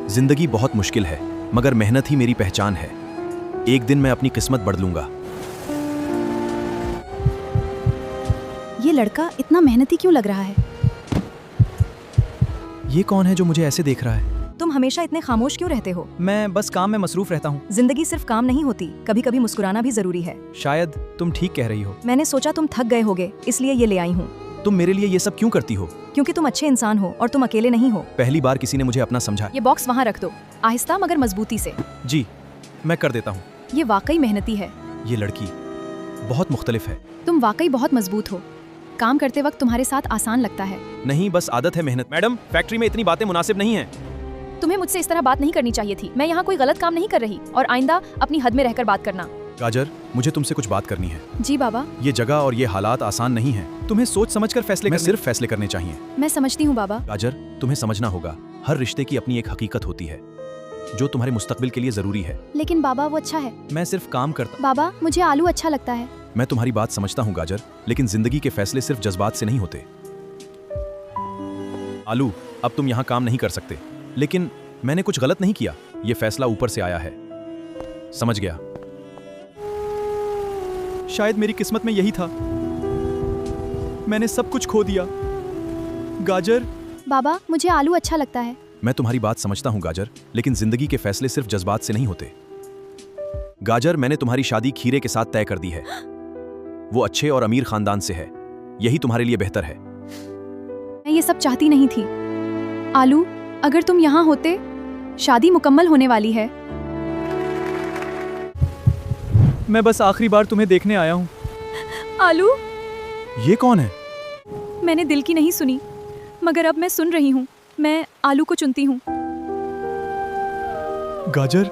जिंदगी बहुत मुश्किल है, मगर मेहनत ही मेरी पहचान है। एक दिन मैं अपनी किस्मत बदलूंगा। ये लड़का इतना मेहनती क्यों लग रहा है? ये कौन है जो मुझे ऐसे देख रहा है? तुम हमेशा इतने खामोश क्यों रहते हो? मैं बस काम में मसरूफ रहता हूँ। जिंदगी सिर्फ काम नहीं होती, कभी कभी मुस्कुराना भी जरूरी है। शायद तुम ठीक कह रही हो। मैंने सोचा तुम थक गए होगे, इसलिए ये ले आई हूँ। तुम मेरे लिए ये सब क्यों करती हो? क्योंकि तुम अच्छे इंसान हो और तुम अकेले नहीं हो। पहली बार किसी ने मुझे अपना समझा। ये बॉक्स वहाँ रख दो, आहिस्ता मगर मजबूती से। जी, मैं कर देता हूँ। ये वाकई मेहनती है। ये लड़की बहुत मुख्तलिफ है। तुम वाकई बहुत मजबूत हो। काम करते वक्त तुम्हारे साथ आसान लगता है। नहीं, बस आदत है मेहनत। मैडम, फैक्ट्री में इतनी बातें मुनासिब नहीं हैं। तुम्हें मुझसे इस तरह बात नहीं करनी चाहिए थी। मैं यहाँ कोई गलत काम नहीं कर रही, और आइंदा अपनी हद में रहकर बात करना। गाजर, मुझे तुमसे कुछ बात करनी है। जी बाबा। ये जगह और ये हालात आसान नहीं है। तुम्हें सोच समझकर फैसले सिर्फ फैसले करने चाहिए। मैं समझती हूँ बाबा। गाजर, तुम्हें समझना होगा, हर रिश्ते की अपनी एक हकीकत होती है जो तुम्हारे मुस्तकबिल के लिए जरूरी है। लेकिन बाबा वो अच्छा है। मैं सिर्फ काम करता। बाबा, मुझे आलू अच्छा लगता है। मैं तुम्हारी बात समझता हूँ गाजर, लेकिन जिंदगी के फैसले सिर्फ जज्बात से नहीं होते। आलू, अब तुम यहाँ काम नहीं कर सकते। लेकिन मैंने कुछ गलत नहीं किया, ये फैसला ऊपर से आया है। समझ गया। शायद मेरी किस्मत में यही था। मैंने सब कुछ खो दिया। गाजर। बाबा, मुझे आलू अच्छा लगता है। मैं तुम्हारी बात समझता हूँ गाजर, लेकिन जिंदगी के फैसले सिर्फ जज्बात से नहीं होते। गाजर, मैंने तुम्हारी शादी खीरे के साथ तय कर दी है। वो अच्छे और अमीर खानदान से है। यही तुम्हारे लिए बेहतर है। मैं ये सब चाहती नहीं थी। आलू, अगर तुम यहाँ होते, शादी मुकम्मल होने वाली है। मैं बस आखिरी बार तुम्हें देखने आया हूँ। आलू। ये कौन है? मैंने दिल की नहीं सुनी, मगर अब मैं सुन रही हूँ। मैं आलू को चुनती हूँ। गाजर।